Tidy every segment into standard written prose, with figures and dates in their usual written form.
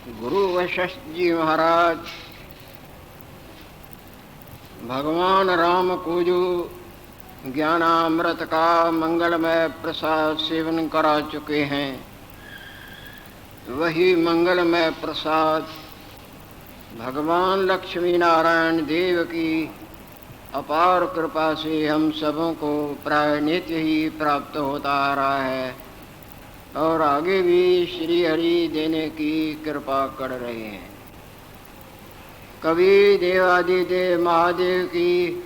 गुरु वशिष्ठ जी महाराज भगवान राम को जो ज्ञानामृत का मंगलमय प्रसाद सेवन करा चुके हैं, वही मंगलमय प्रसाद भगवान लक्ष्मी नारायण देव की अपार कृपा से हम सबों को प्राय नित्य ही प्राप्त होता आ रहा है और आगे भी श्री हरि देने की कृपा कर रहे हैं। कभी देवादिदेव महादेव की,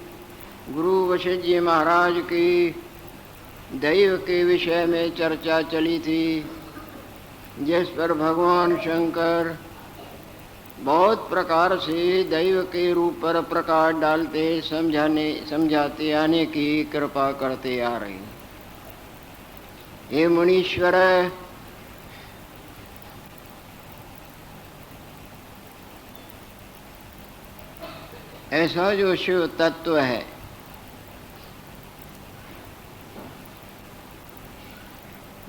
गुरु वशिष्ठ जी महाराज की दैव के विषय में चर्चा चली थी, जिस पर भगवान शंकर बहुत प्रकार से दैव के रूप पर प्रकाश डालते समझाते आने की कृपा करते आ रहे हैं। हे मुनीश्वर, ऐसा जो शिव तत्व है,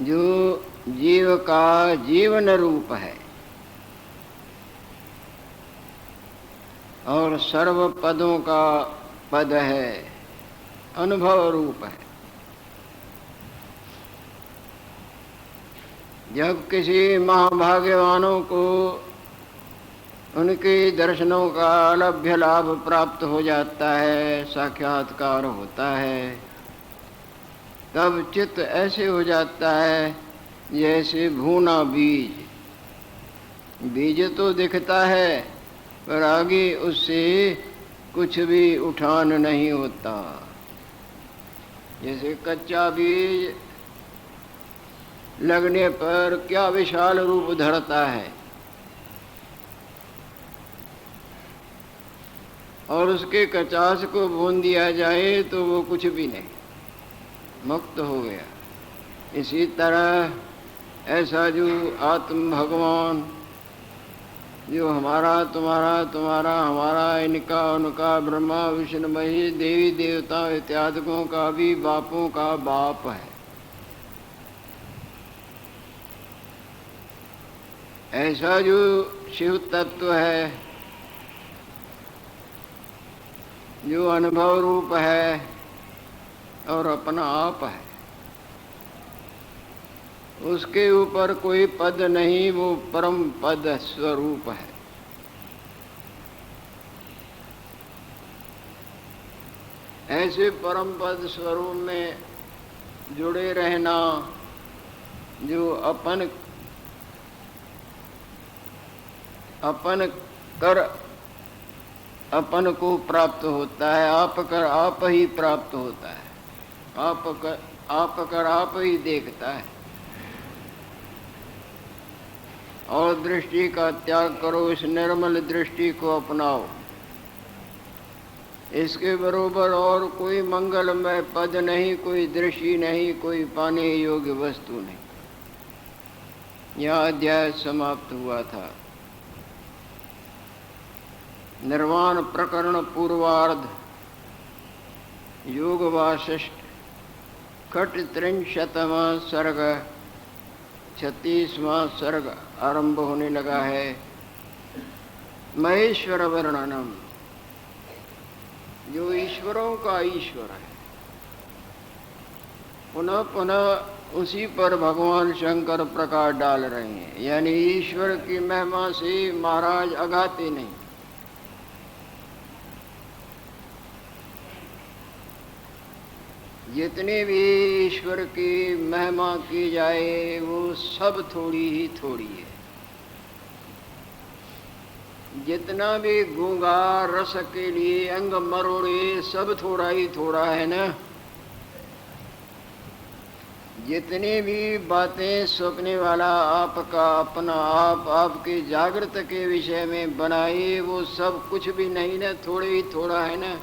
जो जीव का जीवन रूप है और सर्व पदों का पद है, अनुभव रूप है। जब किसी महाभाग्यवानों को उनके दर्शनों का अलभ्य लाभ प्राप्त हो जाता है, साक्षात्कार होता है, तब चित्त ऐसे हो जाता है जैसे भूना बीज। बीज तो दिखता है पर आगे उससे कुछ भी उठान नहीं होता। जैसे कच्चा बीज लगने पर क्या विशाल रूप धरता है और उसके कचास को भून दिया जाए तो वो कुछ भी नहीं, मुक्त हो गया। इसी तरह ऐसा जो आत्म भगवान, जो हमारा तुम्हारा तुम्हारा हमारा, इनका उनका, ब्रह्मा विष्णु महेश देवी देवता इत्यादिकों का भी बापों का बाप है, ऐसा जो शिव तत्व है, जो अनुभव रूप है और अपना आप है, उसके ऊपर कोई पद नहीं, वो परम पद स्वरूप है। ऐसे परम पद स्वरूप में जुड़े रहना, जो अपन कर अपन को प्राप्त होता है, आप कर आप ही प्राप्त होता है, आप कर आप ही देखता है। और दृष्टि का त्याग करो, इस निर्मल दृष्टि को अपनाओ। इसके बरोबर और कोई मंगलमय पद नहीं, कोई दृष्टि नहीं, कोई पाने योग्य वस्तु नहीं। यह अध्याय समाप्त हुआ था। निर्वाण प्रकरण पूर्वार्ध, योग वासिष्ठ, खट 63वां सर्ग, 36वां सर्ग आरंभ होने लगा है। महेश्वर वर्णनम, जो ईश्वरों का ईश्वर है। पुनः पुनः उसी पर भगवान शंकर प्रकाश डाल रहे हैं, यानी ईश्वर की महिमा से महाराज अघाते नहीं। जितने भी ईश्वर की महिमा की जाए वो सब थोड़ी ही थोड़ी है। जितना भी गूंगा रस के लिए अंग मरोड़े, सब थोड़ा ही थोड़ा है ना। जितनी भी बातें सोचने वाला आपका अपना आप आपके जागृत के विषय में बनाए, वो सब कुछ भी नहीं ना, थोड़े ही थोड़ा है ना।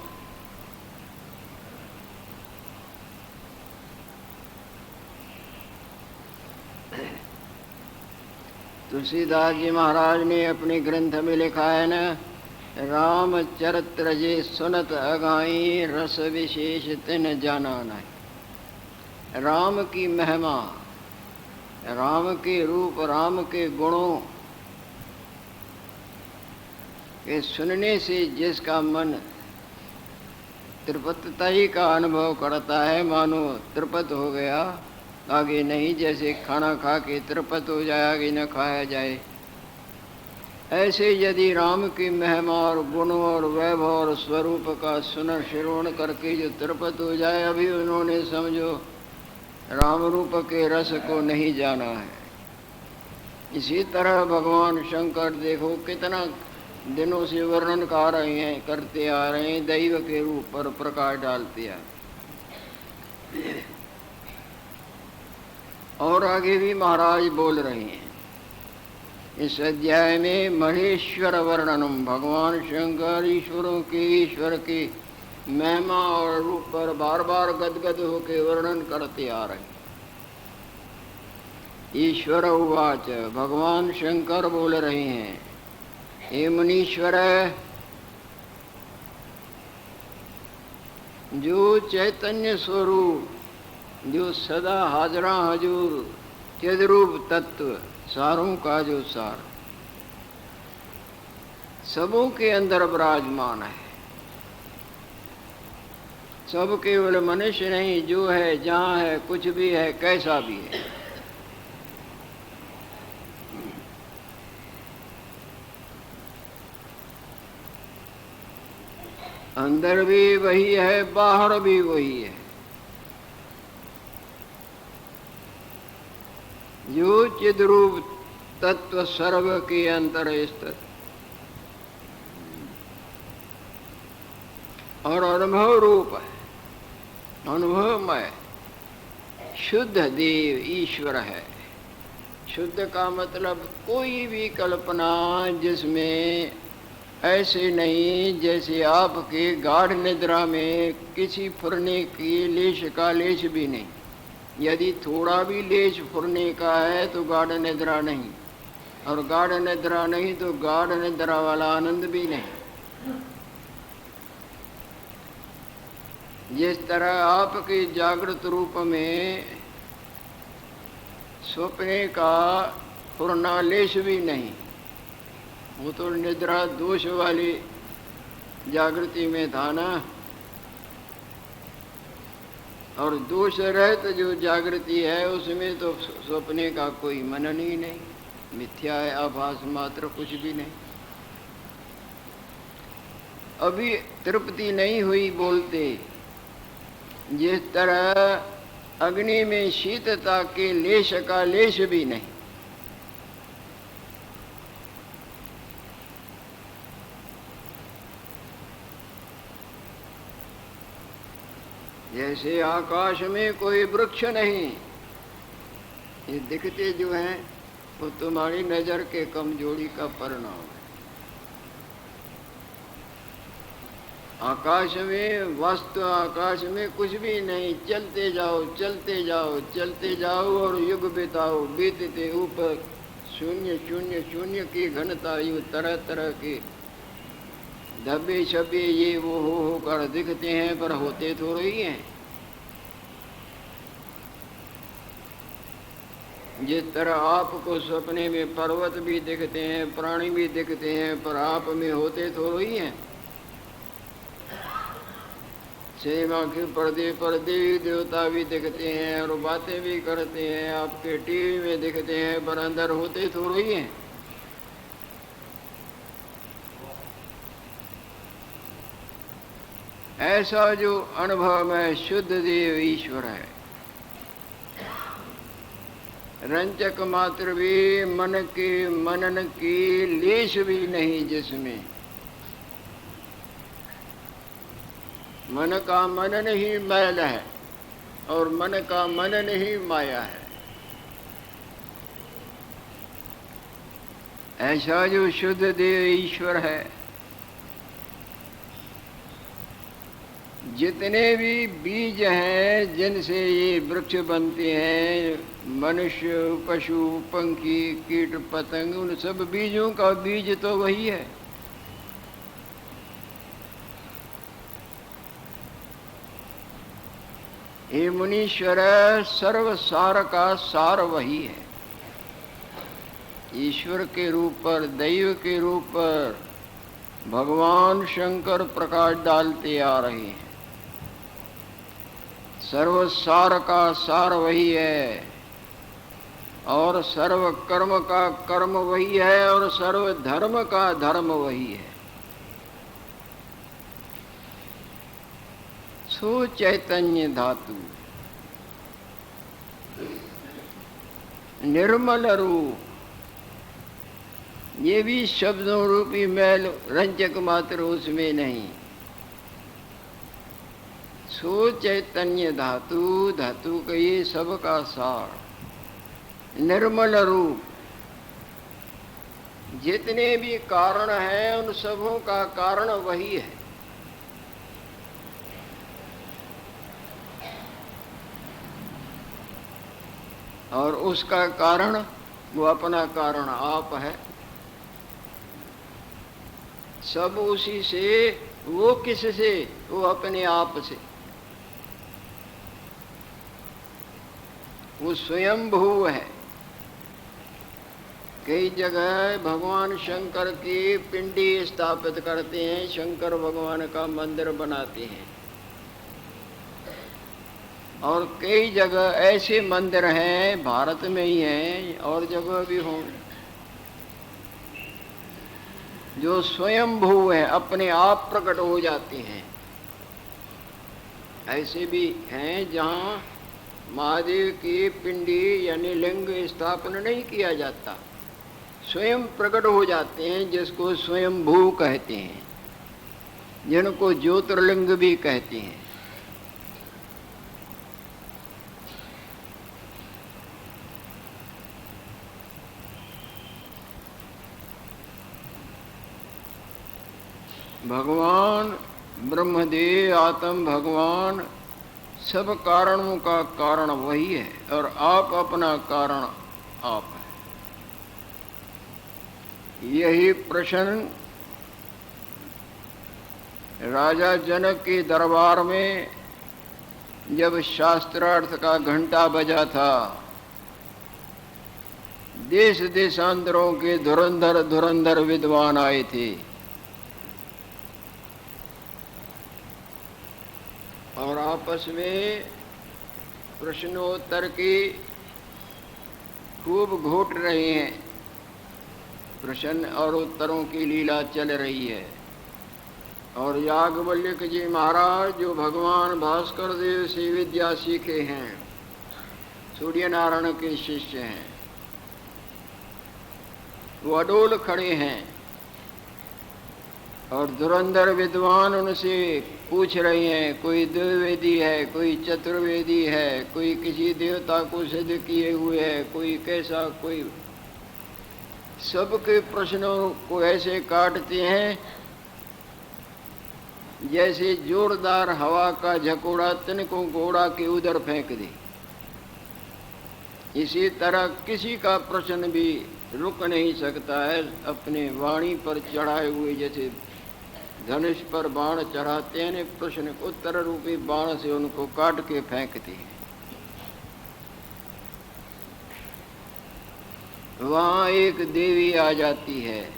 तुलसीदास जी महाराज ने अपने ग्रंथ में लिखा है ना, राम चरित्र जे सुनत अगाई, रस विशेष तिन जाना नहीं। राम की महिमा, राम के रूप, राम के गुणों कि सुनने से जिसका मन तृप्तताई का अनुभव करता है, मानो तृप्त हो गया, आगे नहीं। जैसे खाना खा के तृप्त हो जाए, आगे न खाया जाए, ऐसे यदि राम की महिमा और गुणों और वैभव और स्वरूप का श्रवण करके जो तृप्त हो जाए, अभी उन्होंने समझो राम रूप के रस को नहीं जाना है। इसी तरह भगवान शंकर देखो कितना दिनों से वर्णन कर रहे हैं, करते आ रहे हैं, दैव के रूप पर प्रकाश डालते हैं। और आगे भी महाराज बोल रहे हैं इस अध्याय में महेश्वर वर्णनम, भगवान शंकर ईश्वरों के ईश्वर की महिमा और रूप पर बार बार गदगद होकर वर्णन करते आ रहे हैं। ईश्वर उवाच, भगवान शंकर बोल रहे हैं, हे मुनीश्वर, जो चैतन्य स्वरूप, जो सदा हाजरा हजूर चिद्रूप तत्व, सारों का जो सार सबों के अंदर विराजमान है, सब केवल मनुष्य नहीं, जो है, जहाँ है, कुछ भी है, कैसा भी है, अंदर भी वही है, बाहर भी वही है। जो चिद्रूप तत्व सर्व के अंतर स्थित और अनुभव रूप है, अनुभवमय शुद्ध देव ईश्वर है। शुद्ध का मतलब कोई भी कल्पना जिसमें ऐसे नहीं जैसे आपके गाढ़ निद्रा में किसी फुरने की लेश का लेश भी नहीं। यदि थोड़ा भी लेश फुरने का है तो गाढ़ निद्रा नहीं, और गाढ़ निद्रा नहीं तो गाढ़ निद्रा वाला आनंद भी नहीं। जिस तरह आपके जागृत रूप में स्वप्ने का फुरना लेश भी नहीं, वो तो निद्रा दोष वाली जागृति में था ना, और दोष रहित जो जागृति है उसमें तो स्वप्ने का कोई मनन ही नहीं, मिथ्या है, आभास मात्र, कुछ भी नहीं। अभी तृप्ति नहीं हुई बोलते, जिस तरह अग्नि में शीतता के लेश का लेश भी नहीं। जैसे आकाश में कोई वृक्ष नहीं, ये दिखते जो हैं वो तुम्हारी नजर के कमजोरी का परिणाम है। आकाश में वस्तु, आकाश में कुछ भी नहीं, चलते जाओ चलते जाओ चलते जाओ और युग बिताओ, बीतते ऊपर शून्य शून्य शून्य की घनता, यूँ तरह तरह के धब्बे छब्बे ये वो हो कर दिखते हैं, पर होते थोड़े ही हैं। जिस तरह आपको सपने में पर्वत भी दिखते हैं, प्राणी भी दिखते हैं, पर आप में होते थोड़े ही हैं। सिनेमा के पर्दे पर देवी देवता भी दिखते हैं और बातें भी करते हैं, आपके टीवी में दिखते हैं, पर अंदर होते थोड़े ही हैं। ऐसा जो अनुभव में शुद्ध देव ईश्वर है, रंजक मात्र भी मन के मनन की लेश भी नहीं, जिसमें मन का मनन ही मैल है और मन का मनन ही माया है। ऐसा जो शुद्ध देव ईश्वर है, जितने भी बीज हैं जिनसे ये वृक्ष बनते हैं, मनुष्य, पशु, पंखी, कीट पतंग, उन सब बीजों का बीज तो वही है। हे मुनीश्वर, सर्व सार का सार वही है। ईश्वर के रूप पर, दैव के रूप पर भगवान शंकर प्रकाश डालते आ रहे हैं। सर्व सार का सार वही है और सर्व कर्म का कर्म वही है और सर्व धर्म का धर्म वही है। सो चैतन्य धातु निर्मल रूप, ये भी शब्दों रूपी मैल रंजक मात्र उसमें नहीं। सो चैतन्य धातु, धातु का ये सब का सार, निर्मल रूप, जितने भी कारण हैं उन सबों का कारण वही है। और उसका कारण वो अपना कारण आप है। सब उसी से, वो किससे? वो अपने आप से। वो स्वयंभू है। कई जगह भगवान शंकर की पिंडी स्थापित करते हैं, शंकर भगवान का मंदिर बनाते हैं। और कई जगह ऐसे मंदिर हैं, भारत में ही हैं और जगह भी हों, जो स्वयंभू है, अपने आप प्रकट हो जाते हैं। ऐसे भी हैं जहाँ महादेव की पिंडी यानी लिंग स्थापना नहीं किया जाता, स्वयं प्रकट हो जाते हैं, जिसको स्वयंभू कहते हैं, जिनको ज्योतिर्लिंग भी कहते हैं। भगवान ब्रह्मदेव आत्म भगवान सब कारणों का कारण वही है और आप अपना कारण आप है। यही प्रश्न राजा जनक के दरबार में जब शास्त्रार्थ का घंटा बजा था, देश देशांतरों के धुरंधर धुरंधर विद्वान आए थे और आपस में प्रश्नोत्तर की खूब घोट रहे हैं। प्रश्न और उत्तरों की लीला चल रही है। और याज्ञवल्क्य जी महाराज जो भगवान भास्कर देव से विद्या सीखे हैं, सूर्य नारायण के शिष्य हैं, वो अडोल खड़े हैं और धुरंधर विद्वान उनसे पूछ रहे हैं, कोई द्विवेदी है, कोई चतुर्वेदी है, कोई किसी देवता को सिद्ध किए हुए है, कोई कैसा, कोई। सबके प्रश्नों को ऐसे काटते हैं जैसे जोरदार हवा का झकोड़ा तिनको घोड़ा के उधर फेंक दे। इसी तरह किसी का प्रश्न भी रुक नहीं सकता है, अपने वाणी पर चढ़ाए हुए जैसे धनुष पर बाण चढ़ाते हैं, प्रश्न उत्तर रूपी बाण से उनको काट के फेंकते हैं। वहाँ एक देवी आ जाती है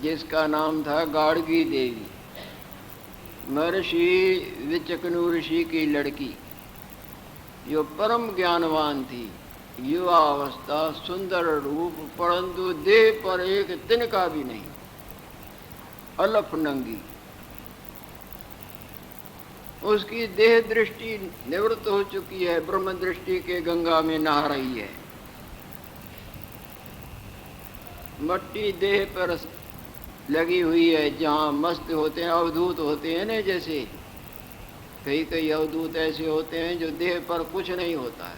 जिसका नाम था गाड़गी देवी, महर्षि विचकनु ऋषि की लड़की, जो परम ज्ञानवान थी, युवा अवस्था, सुंदर रूप, परंतु देह पर एक तिनका भी नहीं, अलफ नंगी। उसकी देह दृष्टि निवृत्त हो चुकी है, ब्रह्म दृष्टि के गंगा में नहा रही है। मट्टी देह पर लगी हुई है, जहाँ मस्त होते हैं, अवधूत होते हैं न, जैसे कई कई अवधूत ऐसे होते हैं जो देह पर कुछ नहीं होता है,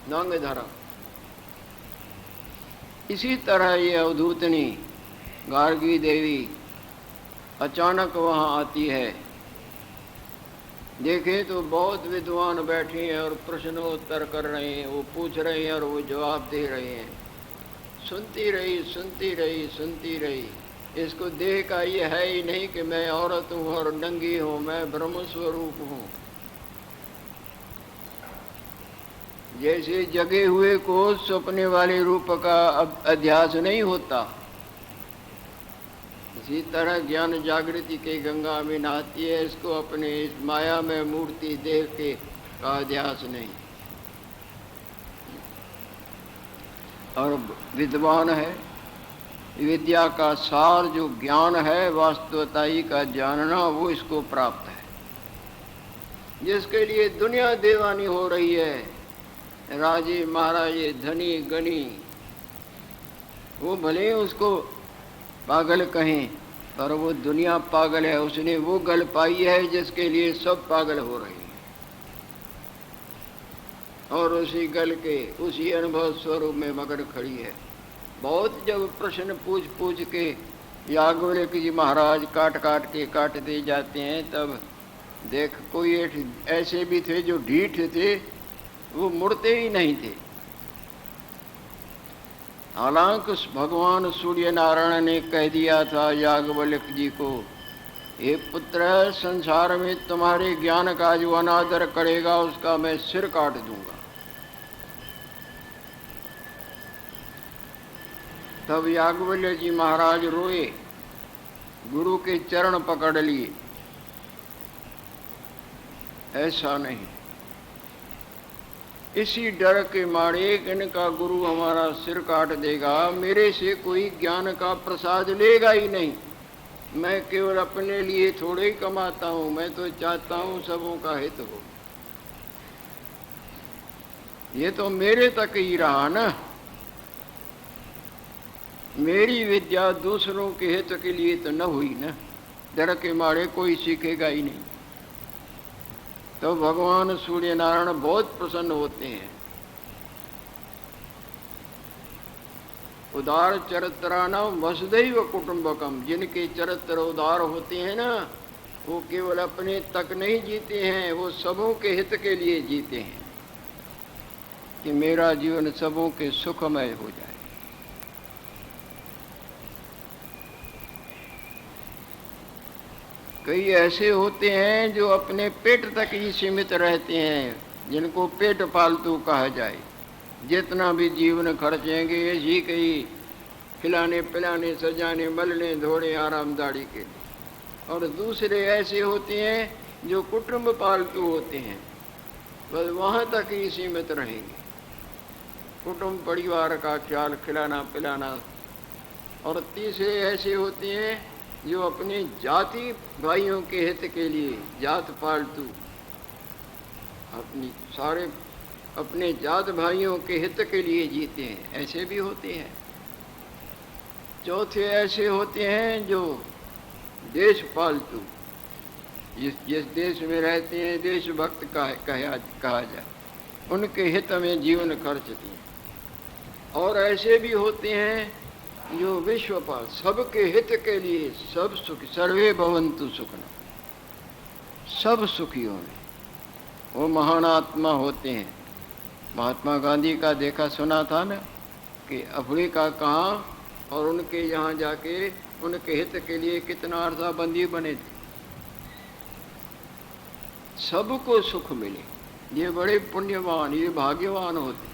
नंग धर्म। इसी तरह ये अवधूतनी गार्गी देवी अचानक वहाँ आती है। देखें तो बहुत विद्वान बैठे हैं और प्रश्नोत्तर कर रहे हैं, वो पूछ रहे हैं और वो जवाब दे रहे हैं। सुनती रही सुनती रही सुनती रही। इसको देह का ये है ही नहीं कि मैं औरत हूँ और नंगी हूँ, मैं ब्रह्म स्वरूप हूँ। जैसे जगे हुए को सपने वाले रूप का अध्यास नहीं होता, इसी तरह ज्ञान जागृति के गंगा में नहाती है, इसको अपने इस माया में मूर्ति देख के का अध्यास नहीं। और विद्वान है, विद्या का सार जो ज्ञान है, वास्तवताई का जानना, वो इसको प्राप्त है। जिसके लिए दुनिया दीवानी हो रही है, राजे महाराजे धनी गनी, वो भले उसको पागल कहें, पर वो दुनिया पागल है। उसने वो गल पाई है जिसके लिए सब पागल हो रहे हैं, और उसी गल के उसी अनुभव स्वरूप में मगर खड़ी है। बहुत जब प्रश्न पूछ पूछ के याज्ञवल्क्य जी महाराज काट काट के काटते जाते हैं, तब देख कोई ऐसे भी थे जो ढीठ थे, वो मुड़ते ही नहीं थे। हालांकि भगवान सूर्य नारायण ने कह दिया था याज्ञवल्क्य जी को, हे पुत्र, संसार में तुम्हारे ज्ञान का जो अनादर करेगा उसका मैं सिर काट दूंगा। तब याज्ञवल्क्य जी महाराज रोए, गुरु के चरण पकड़ लिए। ऐसा नहीं, इसी डर के मारे कि इनका गुरु हमारा सिर काट देगा, मेरे से कोई ज्ञान का प्रसाद लेगा ही नहीं। मैं केवल अपने लिए थोड़े ही कमाता हूं, मैं तो चाहता हूं सबों का हित हो। ये तो मेरे तक ही रहा ना, मेरी विद्या दूसरों के हित के लिए तो न हुई ना, डर के मारे कोई सीखेगा ही नहीं। तो भगवान सूर्य नारायण बहुत प्रसन्न होते हैं। उदार चरित्राणाम वसुधैव कुटुंबकम, जिनके चरित्र उदार होते हैं ना, वो केवल अपने तक नहीं जीते हैं, वो सबों के हित के लिए जीते हैं कि मेरा जीवन सबों के सुखमय हो जाए। कई ऐसे होते हैं जो अपने पेट तक ही सीमित रहते हैं, जिनको पेट पालतू कहा जाए। जितना भी जीवन खर्चेंगे इसी कई खिलाने पिलाने सजाने मलने धोने आरामदारी के लिए। और दूसरे ऐसे होते हैं जो कुटुंब पालतू होते हैं, बस वहाँ तक ही सीमित रहेंगे, कुटुंब परिवार का ख्याल, खिलाना पिलाना। और तीसरे ऐसे होते हैं जो अपने जाति भाइयों के हित के लिए, जात पालतू, अपनी सारे अपने जात भाइयों के हित के लिए जीते हैं, ऐसे भी होते हैं। चौथे ऐसे होते हैं जो देश पालतू, जिस देश में रहते हैं देशभक्त कहा जाए, उनके हित में जीवन खर्चते हैं। और ऐसे भी होते हैं जो विश्वपाल, सबके हित के लिए, सब सुख, सर्वे भवन्तु सुखिनः, सब सुखियों में वो महान आत्मा होते हैं। महात्मा गांधी का देखा सुना था ना कि अफ्रीका कहाँ, और उनके यहाँ जाके उनके हित के लिए कितना अर्थाबंदी बने थे। सबको सुख मिले, ये बड़े पुण्यवान, ये भाग्यवान होते।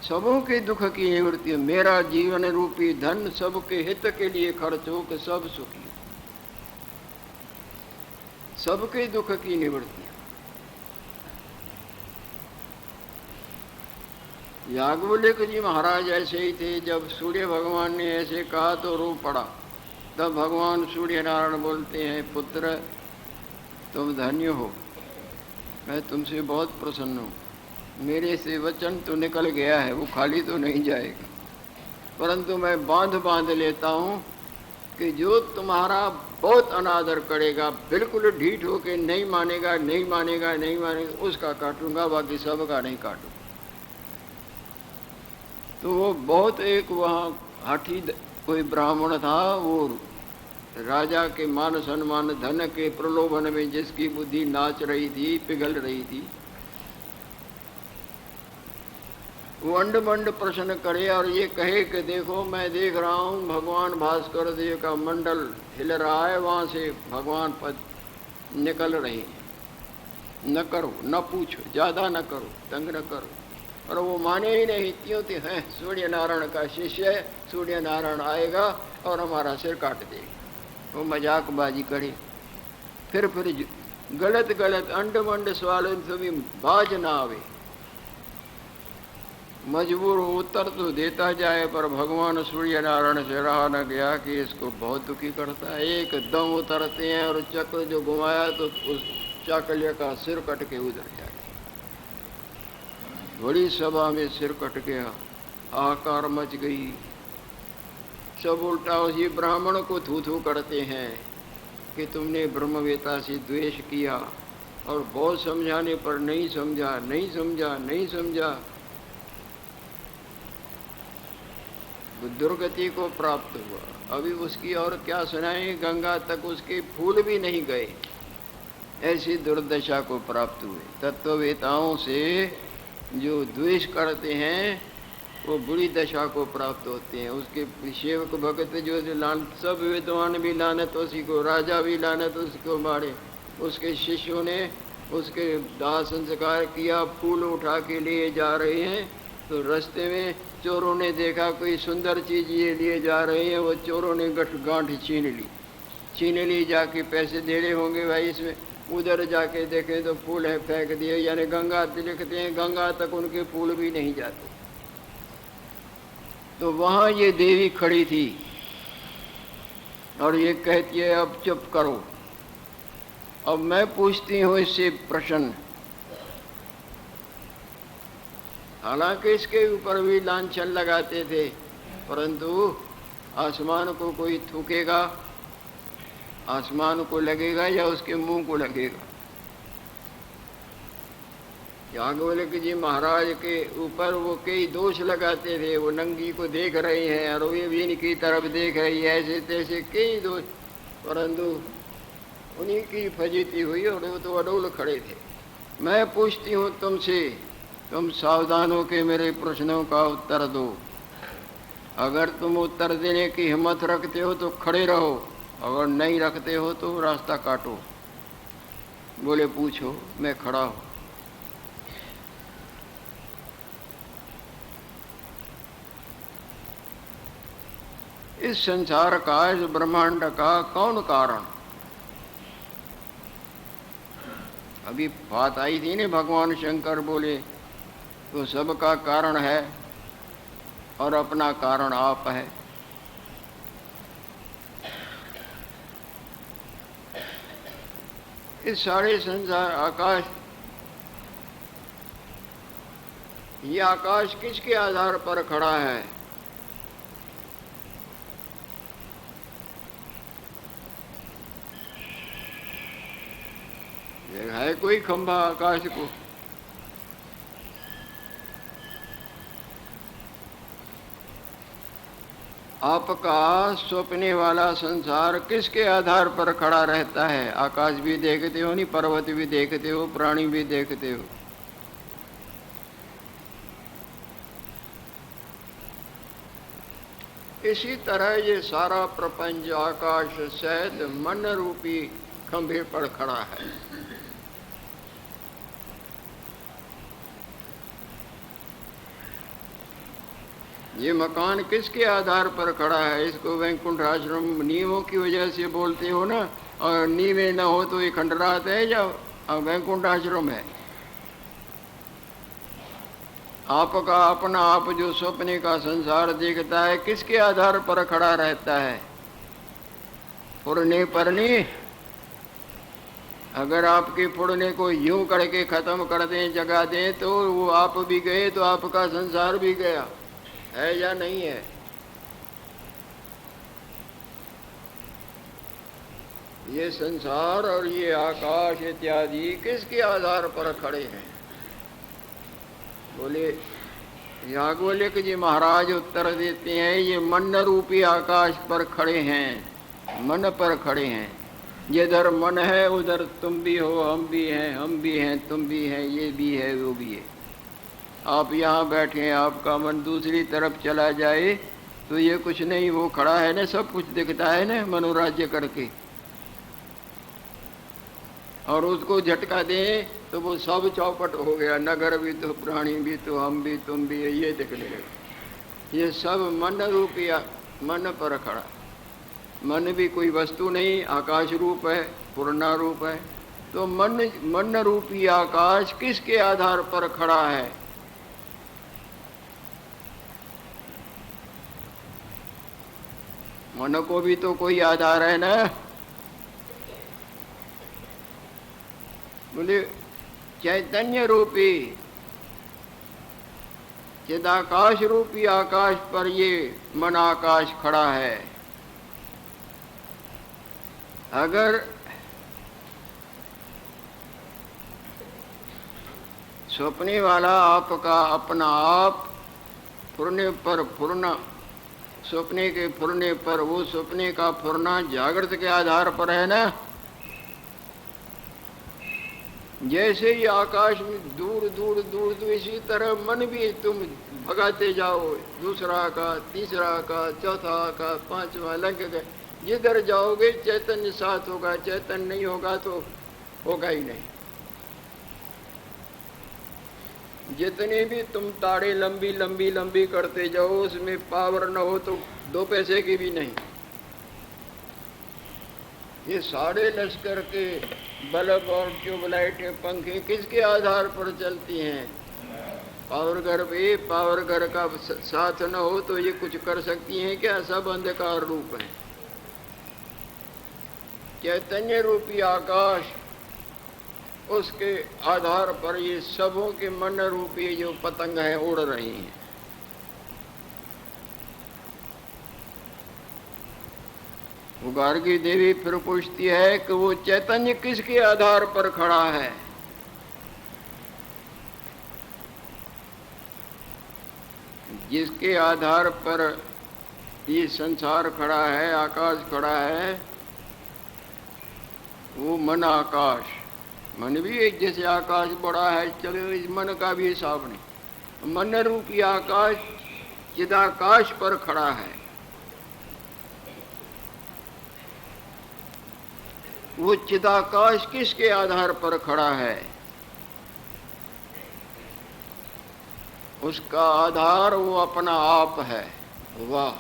सबों के दुख की निवृत्ति, मेरा जीवन रूपी धन सबके हित के लिए खर्च हो कि सब सुखी, सबके दुख की निवृत्ति। याज्ञवल्क्य जी महाराज ऐसे ही थे। जब सूर्य भगवान ने ऐसे कहा तो रो पड़ा। तब भगवान सूर्य नारायण बोलते हैं, पुत्र तुम धन्य हो, मैं तुमसे बहुत प्रसन्न हूँ। मेरे से वचन तो निकल गया है, वो खाली तो नहीं जाएगा, परंतु मैं बांध लेता हूँ कि जो तुम्हारा बहुत अनादर करेगा, बिल्कुल ढीठ होके नहीं मानेगा, नहीं मानेगा, नहीं मानेगा, उसका काटूंगा, बाकी सबका नहीं काटूंगा। तो वो बहुत एक वहाँ हाथी कोई ब्राह्मण था, वो राजा के मान सम्मान धन के प्रलोभन में जिसकी बुद्धि नाच रही थी, पिघल रही थी, वो अंड प्रश्न करे और ये कहे कि देखो मैं देख रहा हूँ भगवान भास्कर देव का मंडल हिल रहा है, वहाँ से भगवान पद निकल रहे हैं, न करो, न पूछो, ज़्यादा न करो, तंग न करो। और वो माने ही नहीं, त्यों हैं सूर्य नारायण का शिष्य है, सूर्य नारायण आएगा और हमारा सिर काट देगा। वो मजाकबाजी करे। फिर गलत गलत अंड मंड सवालों से भी बाज ना आवे, मजबूर हो उत्तर तो देता जाए, पर भगवान सूर्य नारायण से रहा न गया कि इसको बहुत दुखी करता है। एकदम उतरते हैं और चक्र जो घुमाया तो उस चाकलिया का सिर कट के उधर जाए। बड़ी सभा में सिर कट गया, आकार मच गई। सब उल्टा उसी ब्राह्मण को थू थू करते हैं कि तुमने ब्रह्मवेता से द्वेष किया, और बहुत समझाने पर नहीं समझा, नहीं समझा, नहीं समझा। दुर्गति को प्राप्त हुआ। अभी उसकी और क्या सुनाएं, गंगा तक उसके फूल भी नहीं गए, ऐसी दुर्दशा को प्राप्त हुए। तत्ववेताओं से जो द्वेष करते हैं वो बुरी दशा को प्राप्त होते हैं। उसके सेवक भगत जो सब विद्वान भी लानत उसी को, राजा भी लानत उसी को मारे। उसके शिष्यों ने उसके दाह संस्कार किया, फूल उठा के लिए जा रहे हैं तो रास्ते में चोरों ने देखा कोई सुंदर चीज़ ये लिए जा रहे हैं। वो चोरों ने गांठ छीन ली, जाके पैसे दे रहे होंगे भाई इसमें। उधर जाके देखें तो फूल है, फेंक दिए। यानी गंगा लिखते हैं, गंगा तक उनके फूल भी नहीं जाते। तो वहाँ ये देवी खड़ी थी और ये कहती है अब चुप करो। अब मैं पूछती हूँ इससे प्रश्न। हालांकि इसके ऊपर भी लांछन लगाते थे, परंतु आसमान को कोई थूकेगा, आसमान को लगेगा या उसके मुंह को लगेगा। याज्ञवल्क्य जी महाराज के ऊपर वो कई दोष लगाते थे। वो नंगी को देख रहे हैं और वे भी इनकी तरफ देख रही है, ऐसे तैसे कई दोष, परंतु उन्हीं की फजीती हुई और वो तो अडोल खड़े थे। मैं पूछती हूँ तुमसे, तुम सावधान हो के मेरे प्रश्नों का उत्तर दो। अगर तुम उत्तर देने की हिम्मत रखते हो तो खड़े रहो, अगर नहीं रखते हो तो रास्ता काटो। बोले पूछो, मैं खड़ा हूँ। इस संसार का, इस ब्रह्मांड का कौन कारण? अभी बात आई थी ने, भगवान शंकर बोले तो सबका कारण है और अपना कारण आप है। इस सारे संसार आकाश, ये आकाश किसके आधार पर खड़ा है? है कोई खंभा आकाश को? आपका सपने वाला संसार किसके आधार पर खड़ा रहता है? आकाश भी देखते हो, नहीं पर्वत भी देखते हो, प्राणी भी देखते हो। इसी तरह ये सारा प्रपंच आकाश सहित मन रूपी खंभे पर खड़ा है। ये मकान किसके आधार पर खड़ा है? इसको वैकुंठ आश्रम नियमों की वजह से बोलते हो ना, और नींवें न हो तो ये खंडरात है या वैकुंठ आश्रम है? आपका अपना आप जो सपने का संसार देखता है किसके आधार पर खड़ा रहता है? पुरने परने। अगर आपके पुरने को यूं करके खत्म कर दें, जगा दें, तो वो आप भी गए तो आपका संसार भी गया, है या नहीं है? ये संसार और ये आकाश इत्यादि किसके आधार पर खड़े हैं? बोले याज्ञवल्क्य जी महाराज उत्तर देते हैं, ये मन रूपी आकाश पर खड़े हैं, मन पर खड़े हैं। जिधर मन है उधर तुम भी हो, हम भी हैं, हम भी हैं, तुम भी हैं, ये भी है, वो भी है। आप यहाँ बैठे हैं, आपका मन दूसरी तरफ चला जाए तो ये कुछ नहीं, वो खड़ा है ना, सब कुछ दिखता है ना मनोराज्य करके, और उसको झटका दें तो वो सब चौपट हो गया। नगर भी तो, प्राणी भी तो, हम भी, तुम भी है, ये दिखने लगे। ये सब मन रूपी मन पर खड़ा। मन भी कोई वस्तु नहीं, आकाश रूप है, पूर्णा रूप है। तो मन रूपी आकाश किसके आधार पर खड़ा है? मन को भी तो कोई आधार है ना। बोले चैतन्य रूपी चिदाकाश रूपी आकाश पर ये मन आकाश खड़ा है। अगर स्वप्ने वाला आपका अपना आप फुरने पर फुरना, स्वप्ने के फुरने पर वो स्वप्ने का फुरना जागृत के आधार पर है ना। जैसे ही आकाश में दूर दूर दूर दूर, इसी तरह मन भी तुम भगाते जाओ, दूसरा का, तीसरा का, चौथा का, पांचवा लग गए। जिधर जाओगे चैतन्य साथ होगा, चैतन्य नहीं होगा तो होगा ही नहीं। जितने भी तुम ताड़े लंबी लंबी लंबी करते जाओ, उसमें पावर न हो तो 2 पैसे की भी नहीं। ये सारे लश्कर के बल्ब और ट्यूबलाइटें, पंखे किसके आधार पर चलती हैं? पावर घर पे पावर घर का साथ न हो तो ये कुछ कर सकती हैं क्या? सब अंधकार रूप है। चैतन्य रूपी आकाश, उसके आधार पर ये सबों के मन रूपी जो पतंग है उड़ रही हैं। वो गार्गी देवी फिर पूछती है कि वो चैतन्य किसके आधार पर खड़ा है? जिसके आधार पर ये संसार खड़ा है, आकाश खड़ा है, वो मन आकाश। मन भी एक जैसे आकाश बड़ा है, चलो इस मन का भी हिसाब नहीं। मन रूपी आकाश चिदाकाश पर खड़ा है। वो चिदाकाश किसके आधार पर खड़ा है? उसका आधार वो अपना आप है। वाह!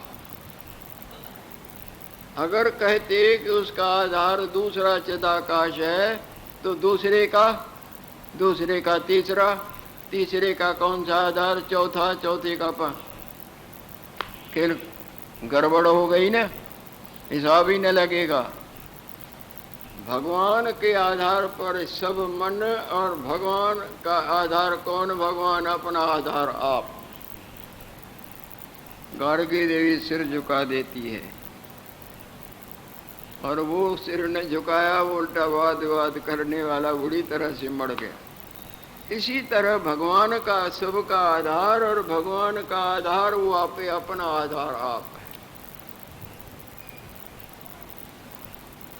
अगर कहते कि उसका आधार दूसरा चिदाकाश है तो दूसरे का तीसरा, तीसरे का कौन सा आधार, चौथा, चौथे का खेल गड़बड़ हो गई ना, हिसाब ही न लगेगा। भगवान के आधार पर सब मन, और भगवान का आधार कौन? भगवान अपना आधार आप। गार्गी देवी सिर झुका देती है, और वो सिर न झुकाया, वो उल्टा वाद वाद करने वाला बुरी तरह से मर गया। इसी तरह भगवान का सबका आधार, और भगवान का आधार वो आपे अपना आधार आप है।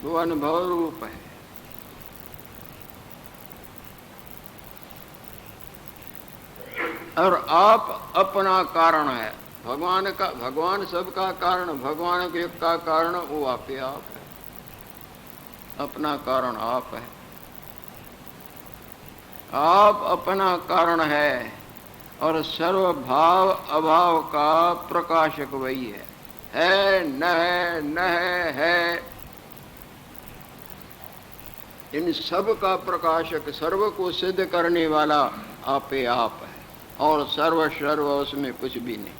वो अनुभव रूप है। और आप अपना कारण है। भगवान सबका कारण, भगवान के का कारण वो आपे आप है। अपना कारण आप है। आप अपना कारण है, और सर्व भाव अभाव का प्रकाशक वही है न है, न है। इन सब का प्रकाशक, सर्व को सिद्ध करने वाला आपे आप है, और सर्व उसमें कुछ भी नहीं।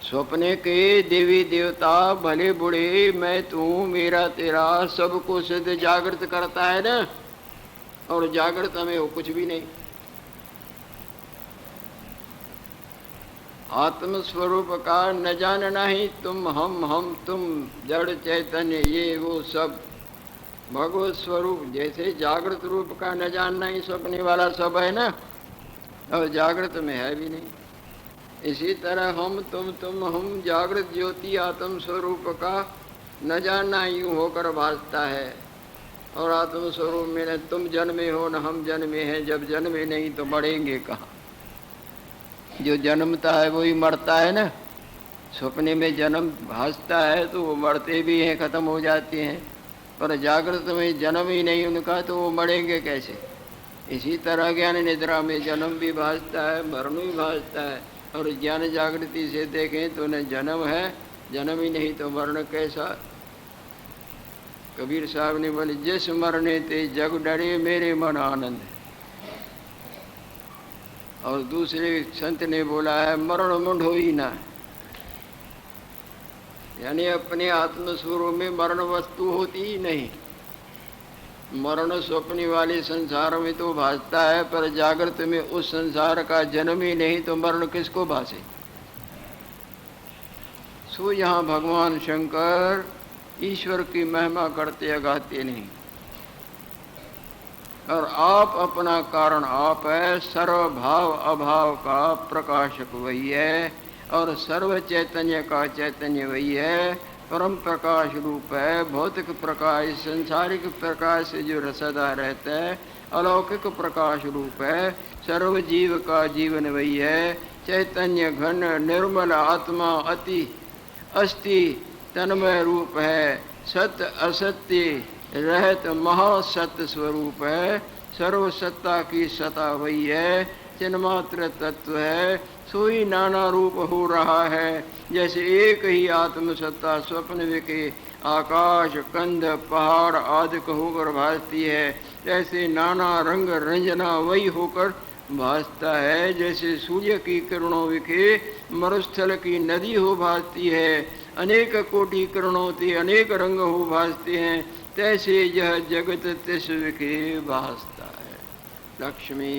स्वप्ने के देवी देवता भले बुढ़े, मैं तू मेरा तेरा, सबको सिद्ध जागृत करता है ना, और जागृत में वो कुछ भी नहीं। आत्म स्वरूप का न जानना ही तुम, हम तुम, जड़ चैतन्य ये वो सब भगवत स्वरूप। जैसे जागृत रूप का न जानना ही स्वप्ने वाला सब है ना, और जागृत में है भी नहीं। इसी तरह हम तुम हम जागृत ज्योति आत्म स्वरूप का न जानना यूं होकर भासता है, और आत्म स्वरूप में न तुम जन्मे हो न हम जन्मे हैं। जब जन्मे नहीं तो मरेंगे कहाँ? जो जन्मता है वही मरता है ना। सपने में जन्म भासता है तो वो मरते भी हैं, खत्म हो जाते हैं, पर जागृत में जन्म ही नहीं उनका, तो वो मरेंगे कैसे? इसी तरह ज्ञान निद्रा में जन्म भी भासता है, मरण भी भासता है, और ज्ञान जागृति से देखें तो न जन्म है जन्म ही नहीं तो मरण कैसा। कबीर साहब ने बोले, जिस मरने ते जग डरे मेरे मन आनंद। और दूसरे संत ने बोला है, मरण मुंड हो ही ना, यानी अपने आत्मस्वरूप में मरण वस्तु होती ही नहीं। मरण स्वप्न वाले संसार में तो भासता है, पर जागृत में उस संसार का जन्म ही नहीं तो मरण किसको भासे। सो यहाँ भगवान शंकर ईश्वर की महिमा करते गाते नहीं। और आप अपना कारण आप है, सर्वभाव अभाव का प्रकाशक वही है, और सर्व चैतन्य का चैतन्य वही है, परम प्रकाश रूप है। भौतिक प्रकाश संसारिक प्रकाश से जो सदा रहता है, अलौकिक प्रकाश रूप है। सर्व जीव का जीवन वही है, चैतन्य घन निर्मल आत्मा अति अस्ति तन्मय रूप है। सत्य असत्य रहत महासत्य स्वरूप है। सर्व सत्ता की सत्ता वही है, चिन्मात्र तत्व है। सोई नाना रूप हो रहा है, जैसे एक ही आत्म सत्ता स्वप्न के आकाश कंध पहाड़ आदि होकर भासती है, जैसे नाना रंग रंजना वही होकर भासता है। जैसे सूर्य की किरणों विखे मरुस्थल की नदी हो भासती है, अनेक कोटि किरणों से अनेक रंग हो भासते हैं, तैसे यह जगत तिस विखे भासता है। लक्ष्मी